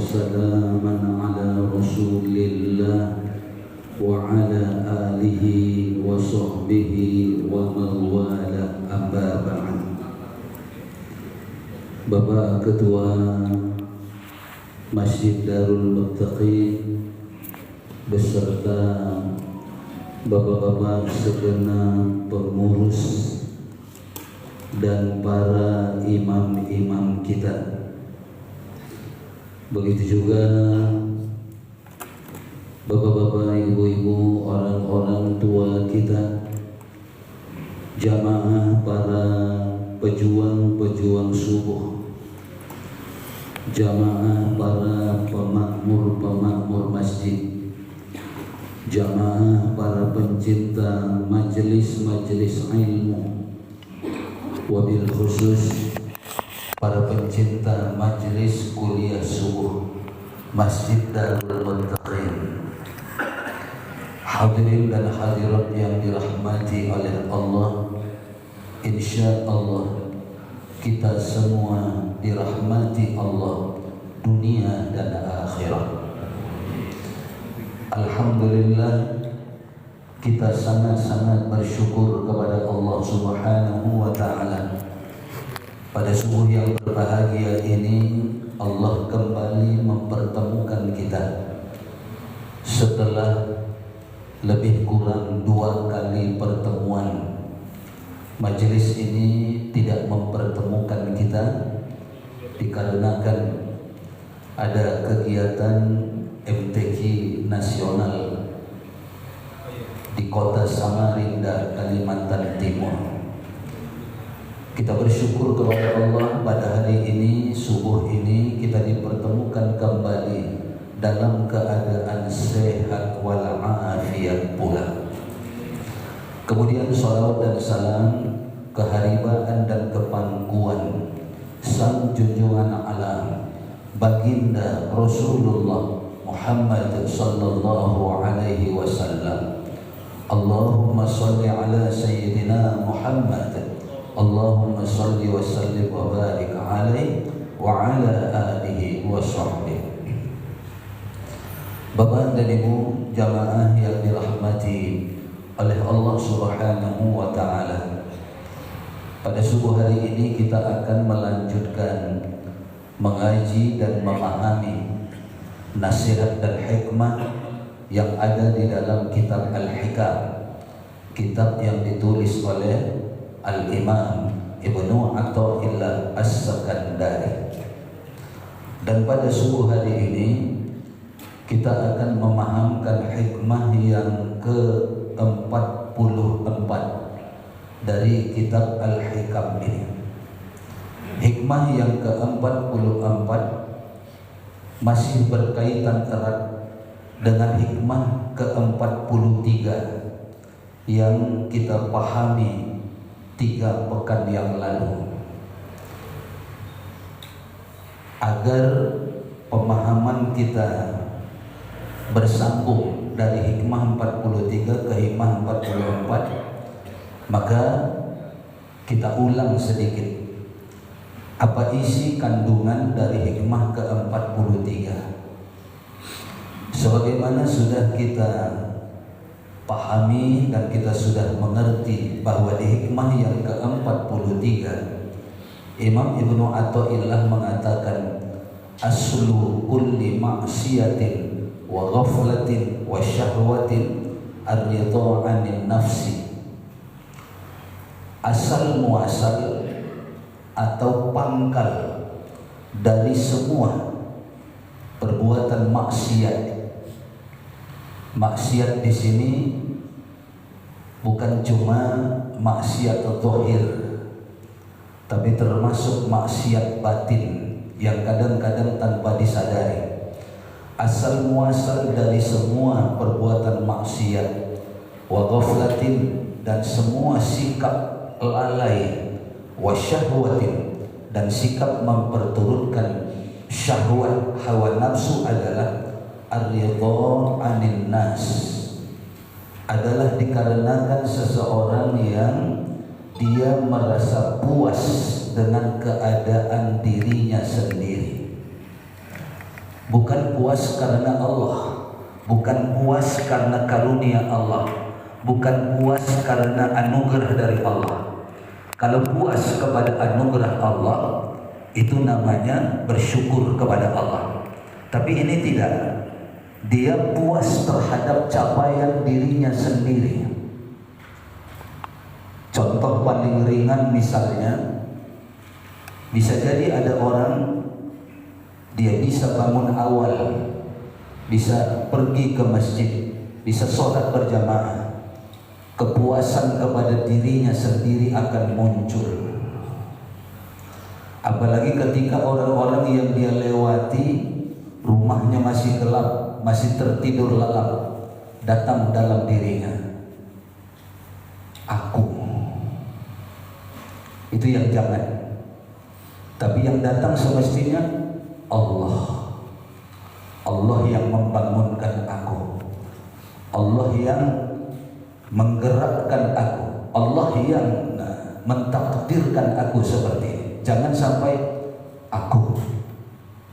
وسلاما على رسول الله وعلى آله وصحبه ومن والاه أما بعد. Bapak Ketua Masjid Darul Muttaqin beserta bapak-bapak segenap pengurus dan para imam-imam kita, begitu juga bapak-bapak, ibu-ibu, orang-orang tua kita, jamaah para pejuang-pejuang subuh, jamaah para pemakmur-pemakmur masjid, jamaah para pencinta majelis-majelis ilmu, wabil khusus para pencinta majelis kuliah subuh Masjid Darul Muttaqin. Hadirin dan hadirat yang dirahmati oleh Allah, insya Allah kita semua dirahmati Allah dunia dan akhirat. Alhamdulillah, kita sangat-sangat bersyukur kepada Allah Subhanahu wa Ta'ala. Pada subuh yang berbahagia ini, Allah kembali mempertemukan kita setelah lebih kurang 2 kali pertemuan. Majelis ini tidak mempertemukan kita dikarenakan ada kegiatan MTQ nasional di kota Samarinda, Kalimantan Timur. Kita bersyukur kepada Allah pada hari ini, subuh ini kita dipertemukan kembali dalam keadaan sehat walafiat pula. Kemudian salawat dan salam, keharibaan dan kepangkuan sang junjungan alam baginda Rasulullah Muhammad sallallahu alaihi wasallam. Allahumma salli ala sayyidina Muhammad, Allahumma salli wa sallim wa barik alaihi wa ala alihi wa sahbihi. Bapak dan Ibu jamaah yang dirahmati oleh Allah Subhanahu wa Ta'ala, pada subuh hari ini kita akan melanjutkan mengaji dan memahami nasihat dan hikmah yang ada di dalam kitab Al-Hikam, kitab yang ditulis oleh Al-Imam Ibnu Athaillah As-Sakandari. Dan pada subuh hari ini kita akan memahamkan hikmah yang ke-44 dari kitab Al-Hikam ini. Hikmah yang ke-44 masih berkaitan erat dengan hikmah ke-43 yang kita pahami 3 pekan yang lalu. Agar pemahaman kita bersambung dari hikmah 43 ke hikmah 44, maka kita ulang sedikit apa isi kandungan dari hikmah ke-43. Sebagaimana sudah kita pahami dan kita sudah mengerti bahwa di hikmah yang ke-43 Imam Ibnu Athaillah mengatakan aslu kulli ma'siyatin wa ghaflatin wa syahwatin ar-ridha 'anil nafsi. Asal muasal atau pangkal dari semua perbuatan maksiat. Maksiat di sini bukan cuma maksiat zahir, tapi termasuk maksiat batin yang kadang-kadang tanpa disadari. Asal muasal dari semua perbuatan maksiat, wa ghaflatin, dan semua sikap lalai, wa syahwatin, dan sikap memperturutkan syahwat hawa nafsu adalah ar-ridha 'anil nas, adalah dikarenakan seseorang yang dia merasa puas dengan keadaan dirinya sendiri. bukan puas karena Allah, bukan puas karena karunia Allah, bukan puas karena anugerah dari Allah. Kalau puas kepada anugerah Allah, itu namanya bersyukur kepada Allah. Tapi ini tidak. Dia puas terhadap capaian dirinya sendiri. Contoh paling ringan misalnya, bisa jadi ada orang, dia bisa bangun awal, bisa pergi ke masjid, bisa sholat berjamaah. Kepuasan kepada dirinya sendiri akan muncul. Apalagi ketika orang-orang yang dia lewati rumahnya masih gelap, masih tertidur lelap, datang dalam dirinya, aku. Itu yang jangan. Tapi yang datang semestinya Allah. Allah yang membangunkan aku, Allah yang menggerakkan aku, Allah yang mentakdirkan aku seperti ini. Jangan sampai aku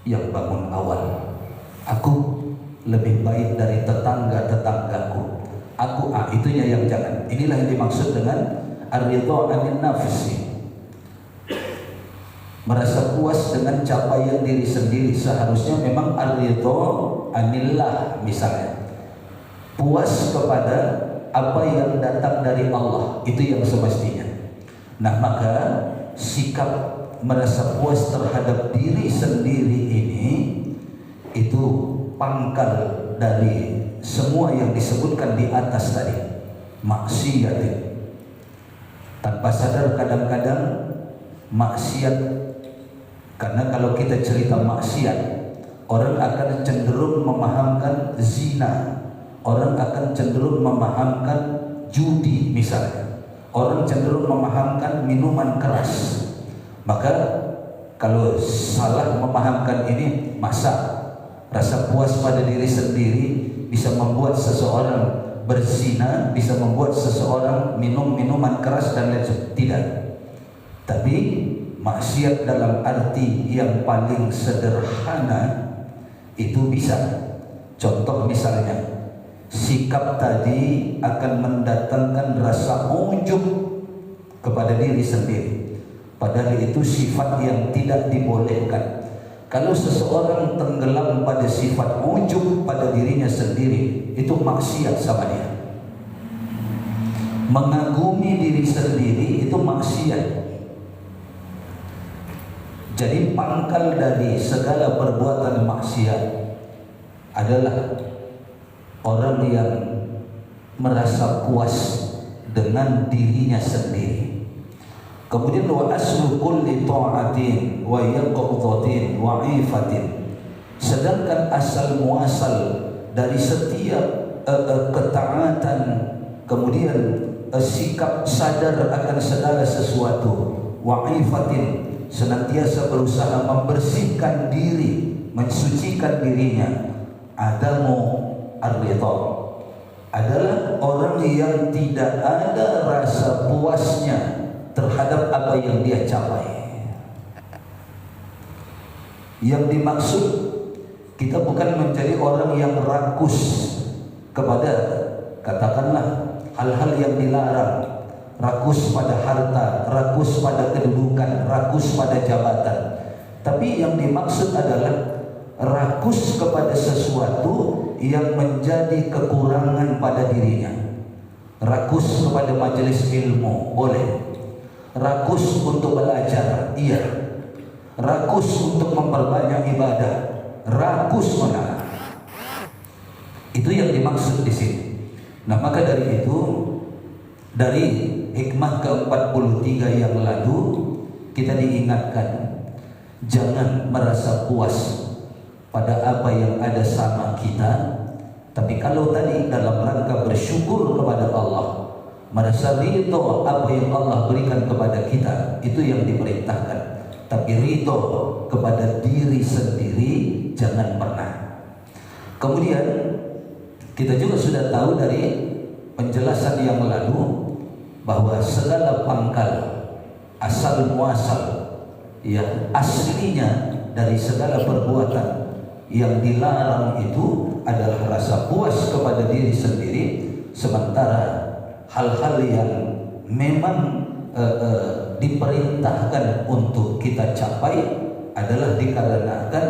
yang bangun awal, aku lebih baik dari tetangga-tetanggaku, aku itunya yang jangan. Inilah yang dimaksud dengan ar-ridha 'anil nafsi. Merasa puas dengan capaian diri sendiri. Seharusnya memang ar-ridha 'anillah, misalnya puas kepada apa yang datang dari Allah, itu yang semestinya. Nah, maka sikap merasa puas terhadap diri sendiri ini, itu pangkal dari semua yang disebutkan di atas tadi, maksiat. Tanpa sadar kadang-kadang maksiat, karena kalau kita cerita maksiat, orang akan cenderung memahamkan zina, orang akan cenderung memahamkan judi misalnya, orang cenderung memahamkan minuman keras. Maka kalau salah memahamkan ini, masa rasa puas pada diri sendiri bisa membuat seseorang berzina, bisa membuat seseorang minum minuman keras dan lain sebagainya? Tidak. Tapi maksiat dalam arti yang paling sederhana itu bisa. Contoh misalnya, sikap tadi akan mendatangkan rasa ujub kepada diri sendiri, padahal itu sifat yang tidak dibolehkan. Kalau seseorang tenggelam pada sifat ujub pada dirinya sendiri, itu maksiat sama dia. Mengagumi diri sendiri itu maksiat. Jadi pangkal dari segala perbuatan maksiat adalah orang yang merasa puas dengan dirinya sendiri. Kemudian wa aslu kulli ta'atin wa yaqdatin wa ifatin. Sedangkan asal muasal dari setiap ketaatan, kemudian sikap sadar akan segala sesuatu, wa ifatin, senantiasa berusaha membersihkan diri, mensucikan dirinya, adamu ar-ridha, adalah orang yang tidak ada rasa puasnya terhadap apa yang dia capai. Yang dimaksud, kita bukan menjadi orang yang rakus kepada, katakanlah, hal-hal yang dilarang, rakus pada harta, rakus pada kedudukan, rakus pada jabatan. Tapi yang dimaksud adalah rakus kepada sesuatu yang menjadi kekurangan pada dirinya. Rakus kepada majelis ilmu, boleh. Rakus untuk belajar, iya. Rakus untuk memperbanyak ibadah, rakus mana? Itu yang dimaksud di sini. Nah, maka dari itu, dari hikmah ke-43 yang lalu, kita diingatkan jangan merasa puas pada apa yang ada sama kita. Tapi kalau tadi dalam rangka bersyukur kepada Allah, merasa ridho apa yang Allah berikan kepada kita, itu yang diperintahkan. Tapi ridho kepada diri sendiri jangan pernah. Kemudian kita juga sudah tahu dari penjelasan yang lalu bahwa segala pangkal, asal muasal, ya aslinya dari segala perbuatan yang dilarang itu adalah rasa puas kepada diri sendiri, sementara hal-hal yang memang diperintahkan untuk kita capai adalah dikarenakan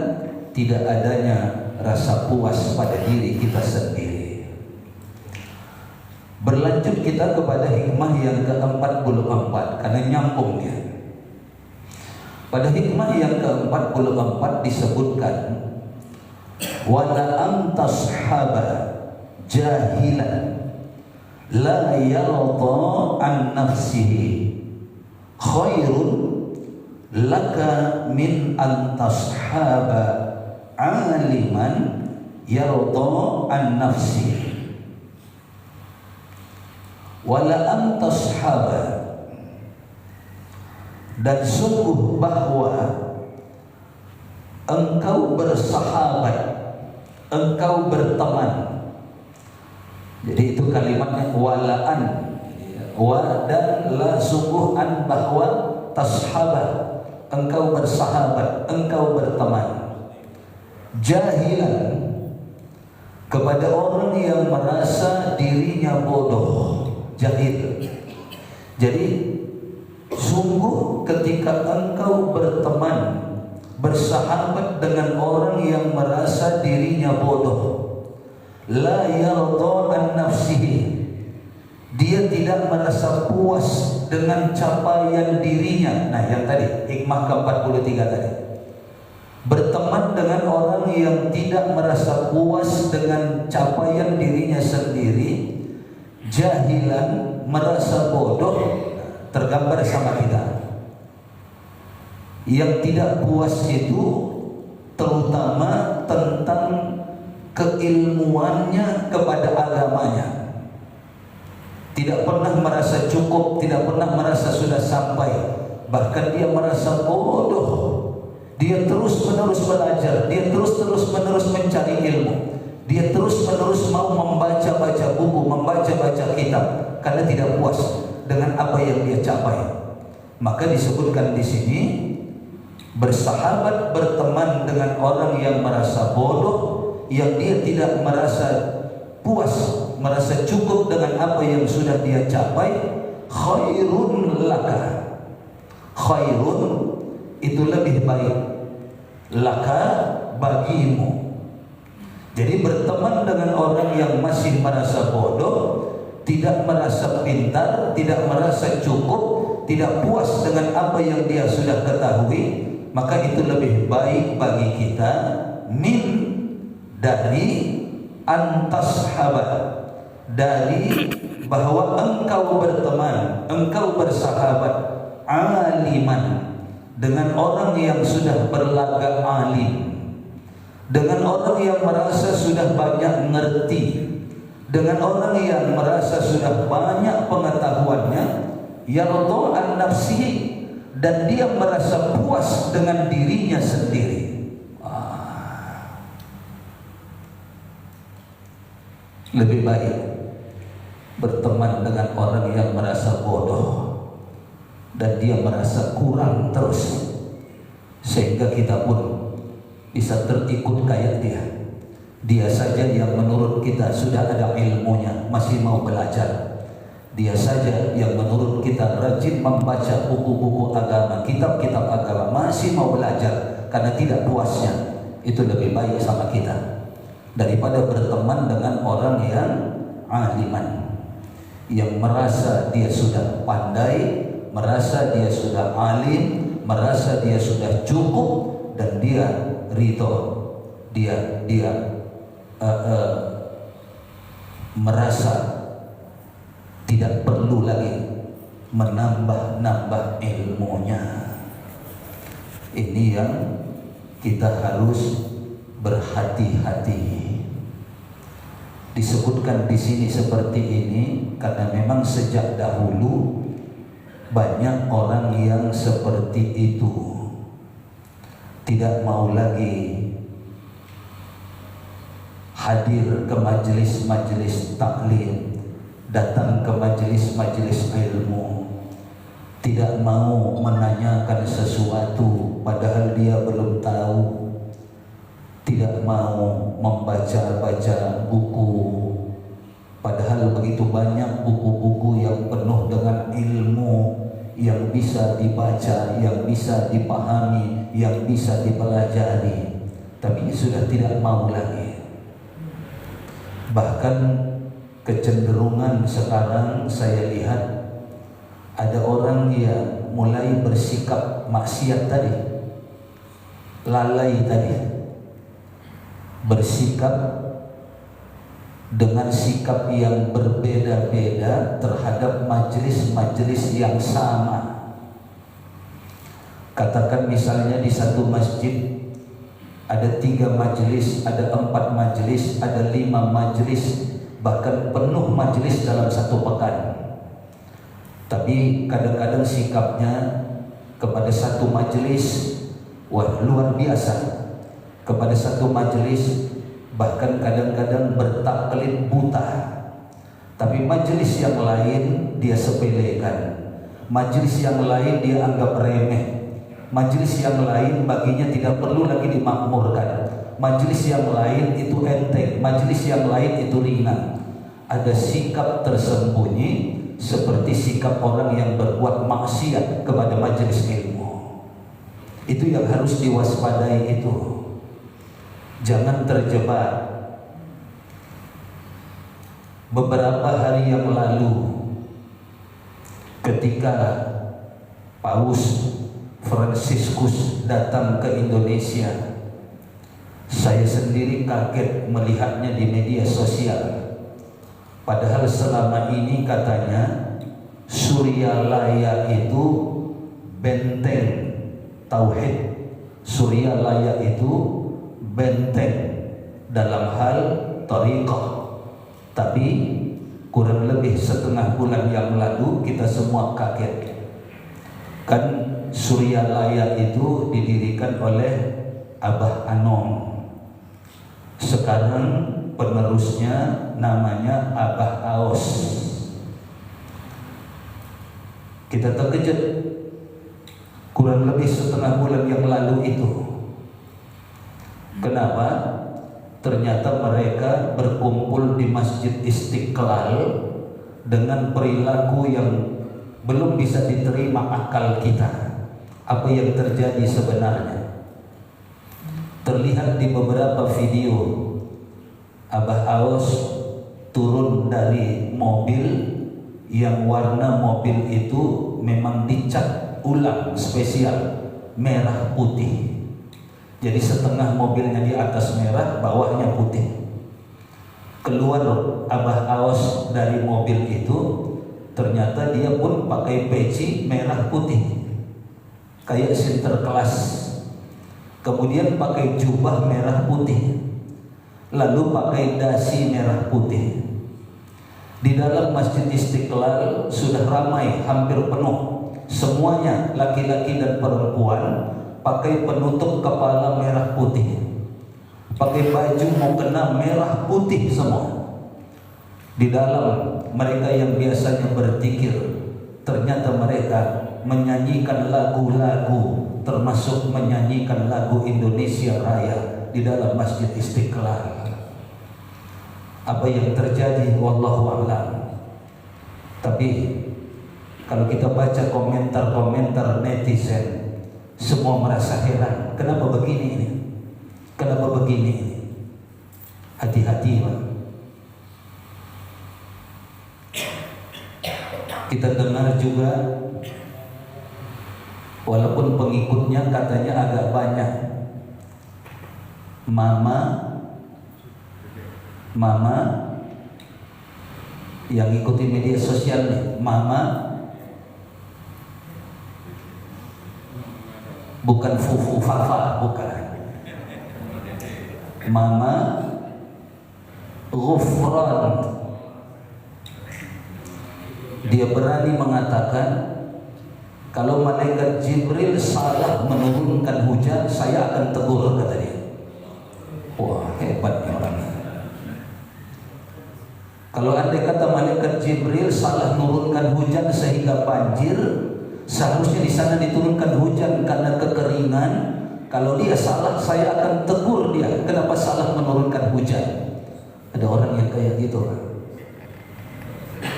tidak adanya rasa puas pada diri kita sendiri. Berlanjut kita kepada hikmah yang ke-44 karena nyambung dia. Pada hikmah yang ke-44 disebutkan wala antashaba jahilan la yarda an nafsihi khairun laka min antashaba aliman yarda an nafsihi wala antashaba, dan sungguh bahwa engkau bersahabat, engkau berteman. Jadi itu kalimatnya walaan, wa dan la, sungguh an, bahwa tashabah, engkau bersahabat, engkau berteman. Jahilan, kepada orang yang merasa dirinya bodoh, jahil. Jadi sungguh ketika engkau berteman, bersahabat dengan orang yang merasa dirinya bodoh, la yarda an nafsihi, dia tidak merasa puas dengan capaian dirinya. Nah yang tadi hikmah ke-43 tadi, berteman dengan orang yang tidak merasa puas dengan capaian dirinya sendiri, jahilan, merasa bodoh, tergambar sama kita. Yang tidak puas itu terutama tentang keilmuannya kepada agamanya. Tidak pernah merasa cukup, tidak pernah merasa sudah sampai, bahkan dia merasa bodoh. Dia terus-menerus belajar, dia terus-menerus mencari ilmu, dia terus-menerus mau membaca-baca buku, membaca-baca kitab, karena tidak puas dengan apa yang dia capai. Maka disebutkan di sini, bersahabat, berteman dengan orang yang merasa bodoh, yang dia tidak merasa puas, merasa cukup dengan apa yang sudah dia capai, khairun laka. Khairun itu lebih baik, laka, bagimu. Jadi berteman dengan orang yang masih merasa bodoh, tidak merasa pintar, tidak merasa cukup, tidak puas dengan apa yang dia sudah ketahui, maka itu lebih baik bagi kita min, dari antashaba, dari bahwa engkau berteman, engkau bersahabat, aliman, dengan orang yang sudah berlagak alim, dengan orang yang merasa sudah banyak ngerti, dengan orang yang merasa sudah banyak pengetahuannya, yarda an nafsihi, dan dia merasa puas dengan dirinya sendiri. Lebih baik berteman dengan orang yang merasa bodoh dan dia merasa kurang terus, sehingga kita pun bisa terikut kayak dia. Dia saja yang menurut kita sudah ada ilmunya, masih mau belajar. Dia saja yang menurut kita rajin membaca buku-buku agama, kitab-kitab agama, masih mau belajar karena tidak puasnya. Itu lebih baik sama kita daripada berteman dengan orang yang aliman, yang merasa dia sudah pandai, merasa dia sudah alim, merasa dia sudah cukup, dan dia ridho, dia merasa tidak perlu lagi menambah-nambah ilmunya. Ini yang kita harus berhati-hati. Disebutkan di sini seperti ini karena memang sejak dahulu banyak orang yang seperti itu, tidak mau lagi hadir ke majelis-majelis taklim, datang ke majelis-majelis ilmu, tidak mau menanyakan sesuatu padahal dia belum tahu, tidak mau membaca-baca buku, padahal begitu banyak buku-buku yang penuh dengan ilmu yang bisa dibaca, yang bisa dipahami, yang bisa dipelajari, tapi sudah tidak mau lagi. Bahkan kecenderungan sekarang saya lihat ada orang yang mulai bersikap maksiat tadi, lalai tadi, bersikap dengan sikap yang berbeda-beda terhadap majelis-majelis yang sama. Katakan misalnya di satu masjid ada 3 majelis, ada 4 majelis, ada 5 majelis, bahkan penuh majelis dalam satu pekan. Tapi kadang-kadang sikapnya kepada satu majelis, wah luar biasa. Kepada satu majelis bahkan kadang-kadang bertaklid buta. Tapi majelis yang lain dia sepelekan, majelis yang lain dia anggap remeh, majelis yang lain baginya tidak perlu lagi dimakmurkan, majelis yang lain itu enteng, majelis yang lain itu ringan. Ada sikap tersembunyi seperti sikap orang yang berbuat maksiat kepada majelis ilmu. Itu yang harus diwaspadai itu. Jangan terjebak. Beberapa hari yang lalu ketika Paus Fransiskus datang ke Indonesia, saya sendiri kaget melihatnya di media sosial. Padahal selama ini katanya Suryalaya itu benteng tauhid, Suryalaya itu benteng dalam hal thariqah. Tapi kurang lebih setengah bulan yang lalu kita semua kaget. Kan Suryalaya itu didirikan oleh Abah Anom. Sekarang penerusnya namanya Abah Aos. Kita terkejut. Kurang lebih setengah bulan yang lalu itu. Kenapa? Ternyata mereka berkumpul di Masjid Istiqlal dengan perilaku yang belum bisa diterima akal kita. Apa yang terjadi sebenarnya? Terlihat di beberapa video Abah Aos turun dari mobil yang warna mobil itu memang dicat ulang spesial merah putih. Jadi setengah mobilnya di atas merah, bawahnya putih. Keluar Abah Aos dari mobil itu, ternyata dia pun pakai peci merah putih, kayak sinterklas. Kemudian pakai jubah merah putih, lalu pakai dasi merah putih. Di dalam Masjid Istiqlal sudah ramai, hampir penuh. Semuanya laki-laki dan perempuan pakai penutup kepala merah putih, pakai baju mukena merah putih semua. Di dalam mereka yang biasanya berzikir, ternyata mereka menyanyikan lagu-lagu, termasuk menyanyikan lagu Indonesia Raya di dalam Masjid Istiqlal. Apa yang terjadi wallahu a'lam. Tapi kalau kita baca komentar-komentar netizen, semua merasa heran, kenapa begini ini? Kenapa begini ini? Hati-hati, Pak. Kita dengar juga, walaupun pengikutnya katanya agak banyak, mama yang ikuti media sosial nih, mama bukan fufu fafa, bukan. Mama Ghufran. Dia berani mengatakan, kalau malaikat Jibril salah menurunkan hujan, saya akan tegur, kata dia. Wah, hebat nih orangnya. Kalau andai kata malaikat Jibril salah menurunkan hujan sehingga banjir, seharusnya di sana diturunkan hujan karena kekeringan, Kalau dia salah, saya akan tegur dia. Kenapa salah menurunkan hujan? Ada orang yang kayak gitu.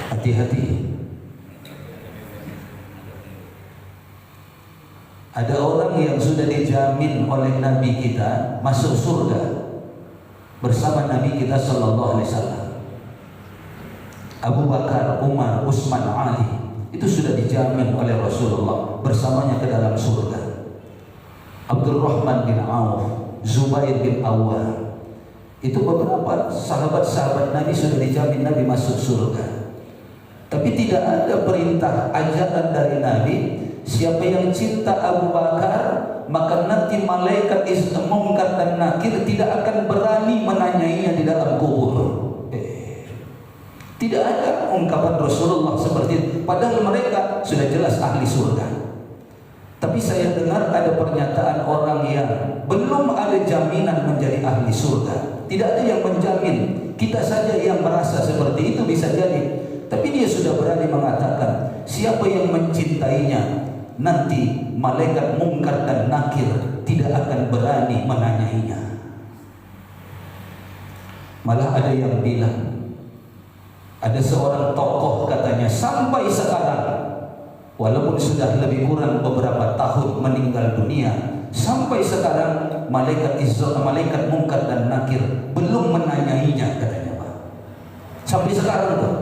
Hati-hati. Ada orang yang sudah dijamin oleh Nabi kita masuk surga bersama Nabi kita Sallallahu Alaihi Wasallam. Abu Bakar, Umar, Utsman, Ali itu sudah dijamin oleh Rasulullah bersamanya ke dalam surga. Abdurrahman bin Auf, Zubair bin Awwam, itu beberapa sahabat-sahabat Nabi sudah dijamin Nabi masuk surga. Tapi tidak ada perintah ajaran dari Nabi, siapa yang cinta Abu Bakar maka nanti malaikat Munkar dan Nakir tidak akan berani menanyainya di dalam kubur. Tidak ada ungkapan Rasulullah seperti itu. Padahal mereka sudah jelas ahli surga. Tapi saya dengar ada pernyataan orang yang belum ada jaminan menjadi ahli surga. Tidak ada yang menjamin. Kita saja yang merasa seperti itu bisa jadi. Tapi dia sudah berani mengatakan, siapa yang mencintainya, nanti malaikat Munkar dan Nakir tidak akan berani menanyainya. Malah ada yang bilang, ada seorang tokoh katanya sampai sekarang, walaupun sudah lebih kurang beberapa tahun meninggal dunia, sampai sekarang malaikat Munkar dan Nakir belum menanyainya katanya, Pak. Sampai sekarang tuh.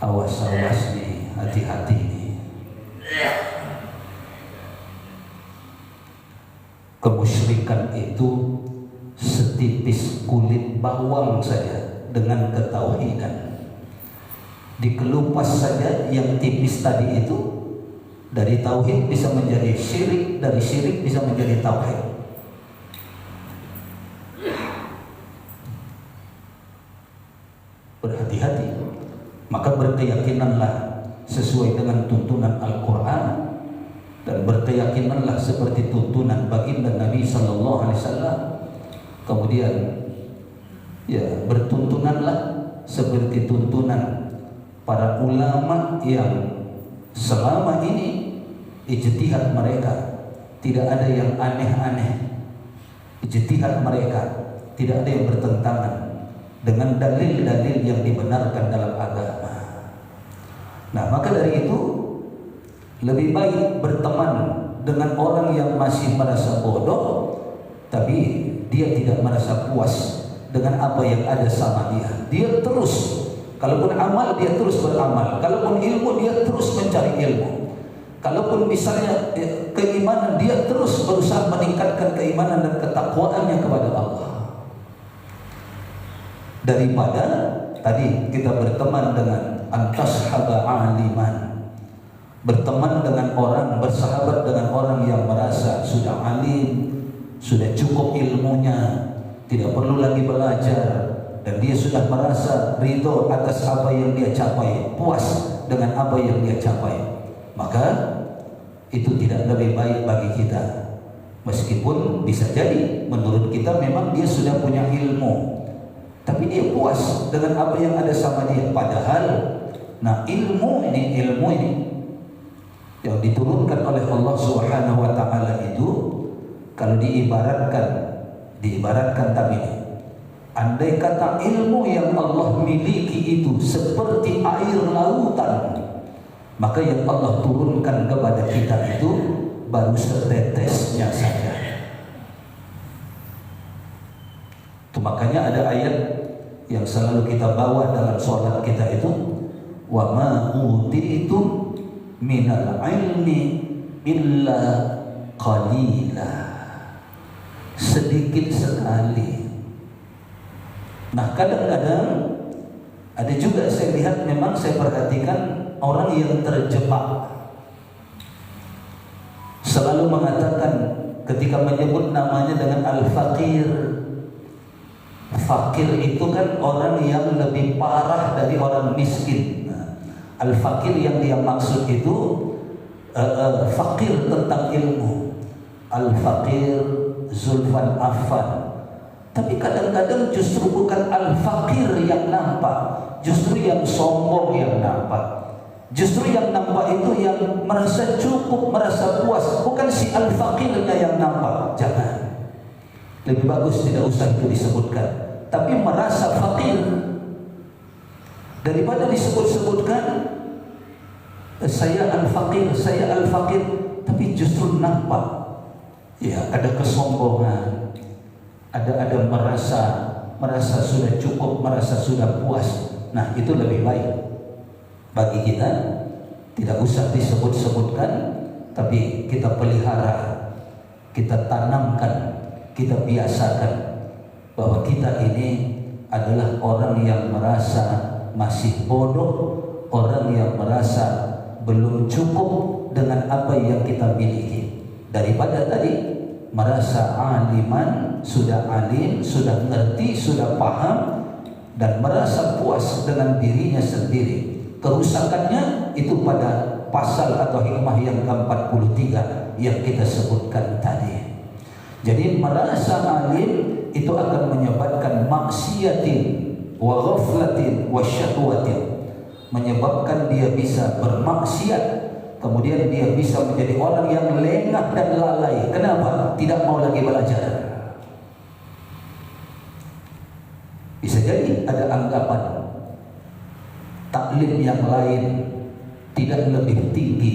Awas nih, hati-hati nih. Kemusyrikan itu setipis kulit bawang saja dengan ketauhidan. Dikelupas saja yang tipis tadi itu, dari tauhid bisa menjadi syirik, dari syirik bisa menjadi tauhid. Berhati-hati. Maka berkeyakinanlah sesuai dengan tuntunan Al-Quran, dan berkeyakinanlah seperti tuntunan baginda Nabi Sallallahu Alaihi Wasallam. Kemudian ya bertuntunanlah seperti tuntunan para ulama yang selama ini ijtihad mereka tidak ada yang aneh-aneh. Ijtihad mereka tidak ada yang bertentangan dengan dalil-dalil yang dibenarkan dalam agama. Nah, maka dari itu lebih baik berteman dengan orang yang masih merasa bodoh, tapi dia tidak merasa puas dengan apa yang ada sama dia. Dia terus, kalaupun amal dia terus beramal, kalaupun ilmu dia terus mencari ilmu, kalaupun misalnya keimanan dia terus berusaha meningkatkan keimanan dan ketakwaannya kepada Allah. Daripada tadi kita berteman dengan antashaba aliman, berteman dengan orang, bersahabat dengan orang yang merasa sudah alim, sudah cukup ilmunya, tidak perlu lagi belajar, dan dia sudah merasa ridho atas apa yang dia capai, puas dengan apa yang dia capai, maka itu tidak lebih baik bagi kita. Meskipun bisa jadi menurut kita memang dia sudah punya ilmu, tapi dia puas dengan apa yang ada sama dia. Padahal, nah ilmu ini yang diturunkan oleh Allah Subhanahu Wa Taala itu, kalau diibaratkan tapi andai kata ilmu yang Allah miliki itu seperti air lautan, maka yang Allah turunkan kepada kita itu baru setetesnya saja. Itu makanya ada ayat yang selalu kita bawa dalam sholat kita itu, wa ma utitum minal ilmi illa qalila, sedikit sekali. Nah, kadang-kadang ada juga saya lihat, memang saya perhatikan orang yang terjebak selalu mengatakan ketika menyebut namanya dengan al-faqir. Fakir itu kan orang yang lebih parah dari orang miskin. Nah, al-fakir yang dia maksud itu fakir tentang ilmu. Al-fakir Zulfan Affan. Tapi kadang-kadang justru bukan al-fakir yang nampak, justru yang sombong yang nampak. Justru yang nampak itu yang merasa cukup, merasa puas, bukan si al-faqirnya yang nampak. Jangan. Lebih bagus tidak usah itu disebutkan. Tapi merasa faqir daripada disebut-sebutkan saya al-faqir, tapi justru nampak ya ada kesombongan, ada merasa sudah cukup, merasa sudah puas. Nah, itu lebih baik bagi kita, tidak usah disebut-sebutkan, tapi kita pelihara, kita tanamkan, kita biasakan bahwa kita ini adalah orang yang merasa masih bodoh, orang yang merasa belum cukup dengan apa yang kita miliki. Daripada tadi merasa aliman, sudah alim, sudah ngerti, sudah paham, dan merasa puas dengan dirinya sendiri. Kerusakannya itu pada pasal atau hikmah yang ke-43 yang kita sebutkan tadi. Jadi merasa alim itu akan menyebabkan maksiatin wa ghaflatin wa syahwatin, menyebabkan dia bisa bermaksiat, kemudian dia bisa menjadi orang yang lengah dan lalai. Kenapa? Tidak mau lagi belajar. Bisa jadi ada anggapan taklim yang lain tidak lebih tinggi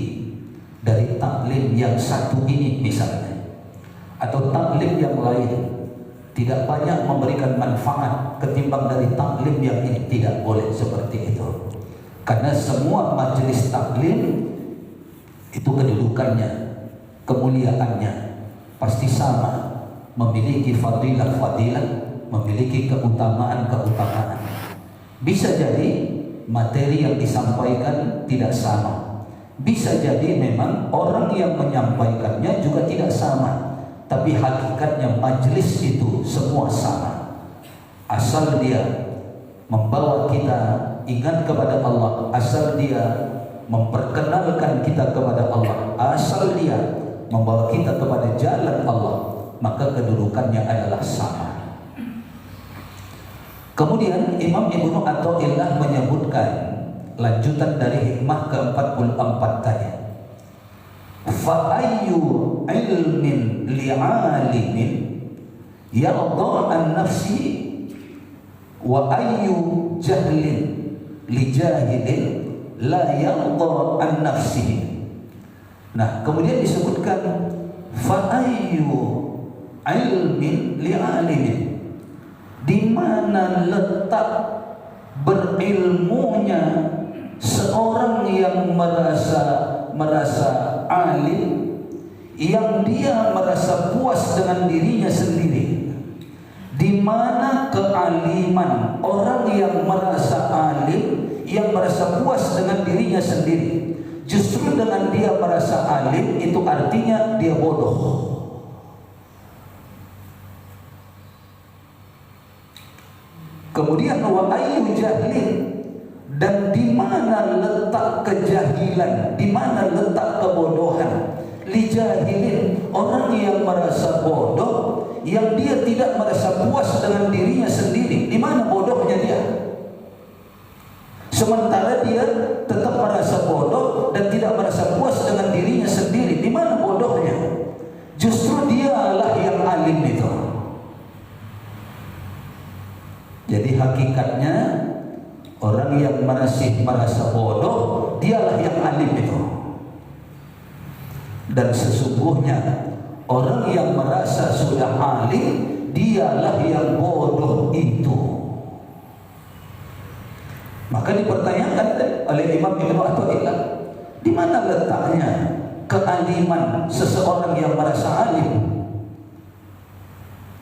dari taklim yang satu ini misalnya, atau taklim yang lain tidak banyak memberikan manfaat ketimbang dari taklim yang ini. Tidak boleh seperti itu, karena semua majelis taklim itu kedudukannya, kemuliaannya pasti sama, memiliki fadilah-fadilah, memiliki keutamaan-keutamaan. Bisa jadi materi yang disampaikan tidak sama, bisa jadi memang orang yang menyampaikannya juga tidak sama, tapi hakikatnya majelis itu semua sama. Asal dia membawa kita ingat kepada Allah, asal dia memperkenalkan kita kepada Allah, asal dia membawa kita kepada jalan Allah, maka kedudukannya adalah sama. Kemudian Imam Ibnu Athaillah menyebutkan lanjutan dari hikmah ke-44 tadi. Fa ayyu ilmin li'alimin yarda an nafsi wa ayyu jahlin li jahilin la yarda an nafsihi. Nah, kemudian disebutkan fa ayyu ilmin li'alimin, di mana letak berilmunya seorang yang merasa alim, yang dia merasa puas dengan dirinya sendiri. Di mana kealiman orang yang merasa alim, yang merasa puas dengan dirinya sendiri? Justru dengan dia merasa alim itu artinya dia bodoh. Kemudian wa ayyu jahlin, dan di mana letak kejahilan, di mana letak kebodohan? Li jahilin, orang yang merasa bodoh, yang dia tidak merasa puas dengan dirinya sendiri. Di mana bodohnya dia? Sementara dia tetap merasa bodoh dan tidak merasa puas dengan dirinya sendiri. Di mana bodohnya? Justru dialah yang alim itu. Jadi hakikatnya orang yang masih merasa bodoh, dialah yang alim itu. Dan sesungguhnya orang yang merasa sudah alim, dialah yang bodoh itu. Maka dipertanyakan oleh Imam Ibnu Athaillah, di mana letaknya kealiman seseorang yang merasa alim?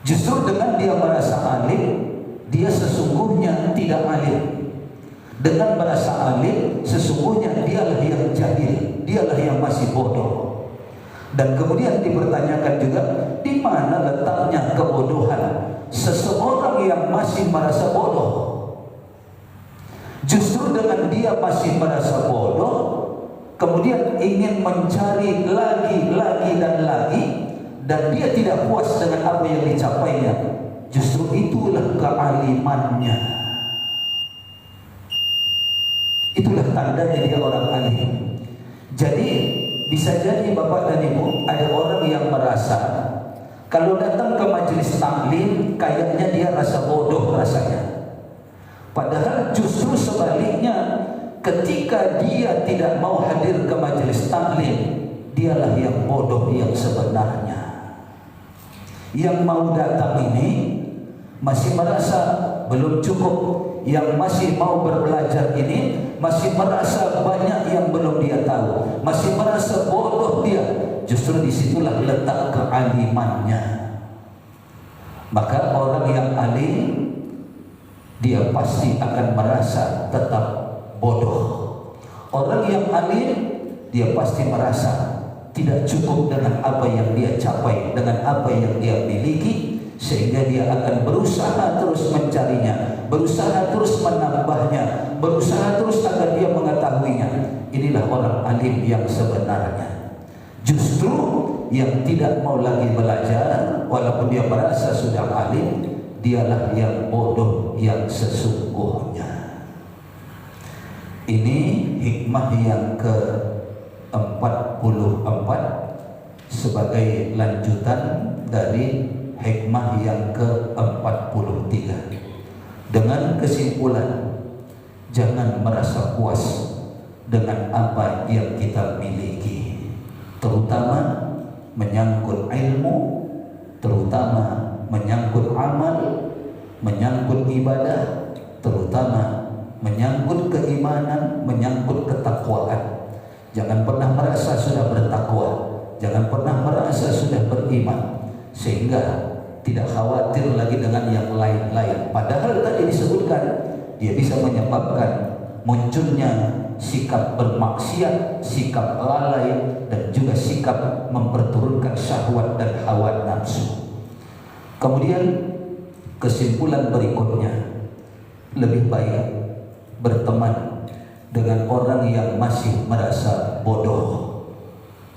Justru dengan dia merasa alim, dia sesungguhnya tidak alim. Dengan merasa alim, sesungguhnya dialah yang jahil, dialah yang masih bodoh. Dan kemudian dipertanyakan juga, di mana letaknya kebodohan seseorang yang masih merasa bodoh? Justru dengan dia masih merasa bodoh, kemudian ingin mencari lagi dan lagi, dan dia tidak puas dengan apa yang dicapainya, justru itulah kealimannya. Itulah tandanya dia orang alim. Jadi bisa jadi Bapak dan Ibu, ada orang yang merasa kalau datang ke majelis taklim kayaknya dia rasa bodoh rasanya. Padahal justru sebaliknya, ketika dia tidak mau hadir ke majelis taklim, dialah yang bodoh yang sebenarnya. Yang mau datang ini masih merasa belum cukup, yang masih mau berbelajar ini masih merasa banyak yang belum dia tahu, masih merasa bodoh dia. Justru disitulah letak kealimannya. Maka orang yang alim, dia pasti akan merasa tetap bodoh. Orang yang alim, dia pasti merasa tidak cukup dengan apa yang dia capai, dengan apa yang dia miliki, sehingga dia akan berusaha terus mencarinya, berusaha terus menambahnya, berusaha terus agar dia mengetahuinya. Inilah orang alim yang sebenarnya. Justru yang tidak mau lagi belajar, walaupun dia merasa sudah alim, dialah yang bodoh yang sesungguhnya. Ini hikmah yang ke-44 sebagai lanjutan dari hikmah yang ke-43. Dengan kesimpulan, jangan merasa puas dengan apa yang kita miliki, terutama menyangkut ilmu, terutama menyangkut amal, menyangkut ibadah, terutama menyangkut keimanan, menyangkut ketakwaan. Jangan pernah merasa sudah bertakwa, jangan pernah merasa sudah beriman, sehingga tidak khawatir lagi dengan yang lain-lain. Padahal tadi disebutkan dia bisa menyebabkan munculnya sikap bermaksiat, sikap lalai, dan juga sikap memperturunkan syahwat dan hawa nafsu. Kemudian kesimpulan berikutnya, lebih baik berteman dengan orang yang masih merasa bodoh,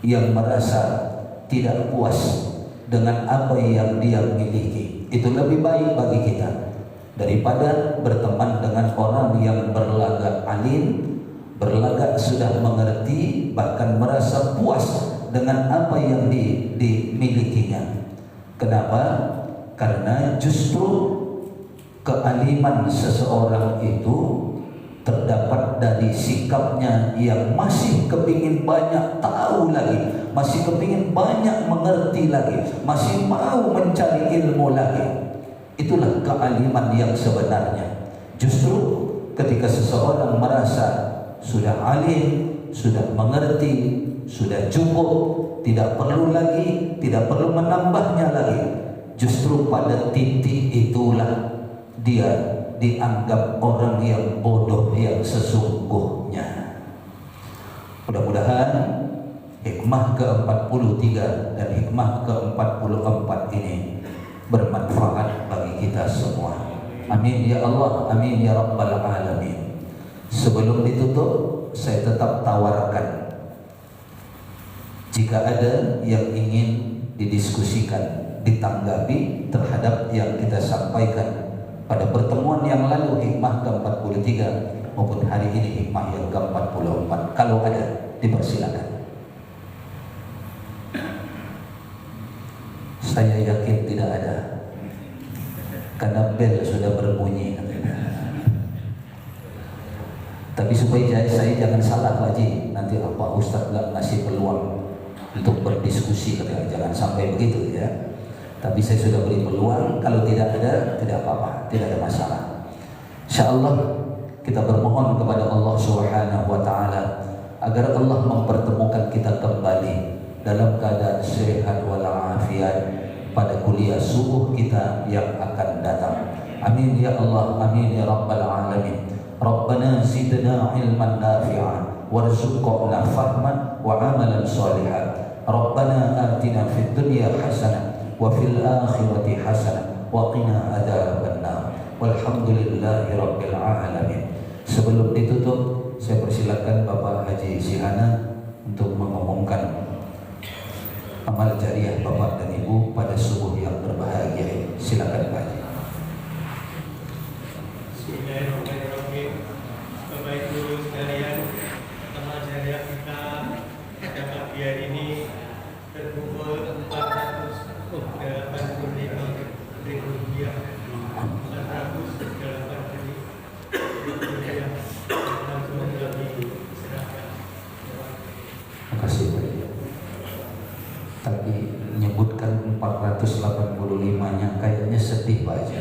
yang merasa tidak puas dengan apa yang dia miliki. Itu lebih baik bagi kita daripada berteman dengan orang yang berlagak alim, berlagak sudah mengerti, bahkan merasa puas dengan apa yang dimilikinya. Kenapa? Karena justru kealiman seseorang itu terdapat dari sikapnya yang masih kepingin banyak tahu lagi, masih kepingin banyak mengerti lagi, masih mau mencari ilmu lagi. Itulah kealiman yang sebenarnya. Justru ketika seseorang merasa sudah alim, sudah mengerti, sudah cukup, tidak perlu lagi, tidak perlu menambahnya lagi, justru pada titik itulah dia dianggap orang yang bodoh yang sesungguhnya. Mudah-mudahan hikmah ke-43 dan hikmah ke-44 ini bermanfaat bagi kita semua. Amin ya Allah, amin ya Rabbal Alamin. Sebelum ditutup, saya tetap tawarkan, jika ada yang ingin didiskusikan, ditanggapi terhadap yang kita sampaikan pada pertemuan yang lalu, hikmah ke-43 maupun hari ini hikmah yang ke-44, kalau ada, dipersilakan. Saya yakin tidak ada, karena bel sudah berbunyi. Tapi supaya saya jangan salah Pak Haji, nanti apa Ustaz nggak ngasih peluang untuk berdiskusi, jangan sampai begitu ya. Tapi saya sudah beri peluang, kalau tidak ada, tidak apa-apa, tidak ada masalah. InsyaAllah kita bermohon kepada Allah Subhanahu wa Ta'ala agar Allah mempertemukan kita kembali dalam keadaan sehat walafiat pada kuliah subuh kita yang akan datang. Amin ya Allah, amin ya Rabbal Alamin. Rabbana zidna ilman nafi'an warzuqna fahman wa amalan salihan. Rabbana atina fid dunya hasanah wa fil akhirati hasanah wa qina adzabannar. Walhamdulillahi rabbil alamin. Sebelum ditutup, saya persilakan Bapak Haji Sihana untuk mengumumkan amal jariah Bapak dan Ibu pada subuh yang berbahagia. Silakan Pak Haji. Bismillahirrahmanirrahim. Bapak Ibu sekalian sedih Pak Haji.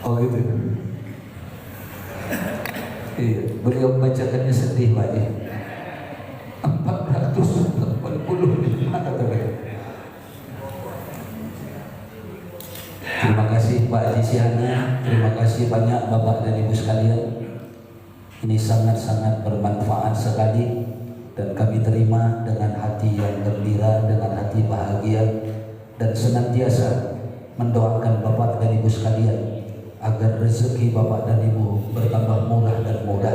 Oh gitu. Iya, beliau membacakannya sedih Pak Haji. 485 kata beliau. Terima kasih Pak Haji Sihana, terima kasih banyak Bapak dan Ibu sekalian. Ini sangat-sangat bermanfaat sekali dan kami terima dengan hati yang gembira, dengan hati bahagia, dan senantiasa mendoakan Bapak dan Ibu sekalian agar rezeki Bapak dan Ibu bertambah murah dan mudah,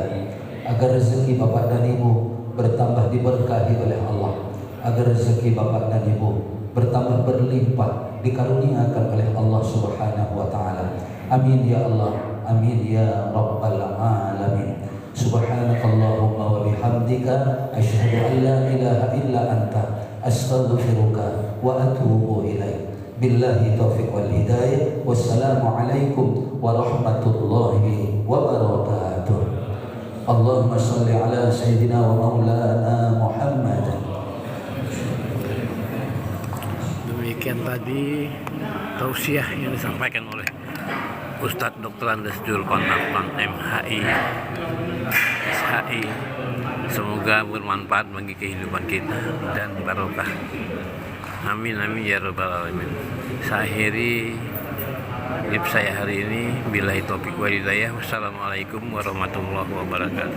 agar rezeki Bapak dan Ibu bertambah diberkahi oleh Allah, agar rezeki Bapak dan Ibu bertambah berlimpah dikaruniakan oleh Allah Subhanahu wa taala. Amin ya Allah, amin ya rabbal alamin. Subhanakallahumma wa bihamdika asyhadu an la ilaha illa anta astaghfiruka wa atubu ilaik. Billahi taufiq wal hidayah. Wassalamualaikum warahmatullahi wabarakatuh. Allahumma shalli ala sayyidina wa maulana Muhammad. Demikian tadi tausiah yang disampaikan oleh Ustadz Dr. Andes Jul Kontakpan MHI SHI. Semoga bermanfaat bagi kehidupan kita dan barokah. Amin amin ya rabbal alamin. Saya akhiri hidup saya hari ini. Billahi taufiq wal hidayah. Wassalamualaikum warahmatullahi wabarakatuh.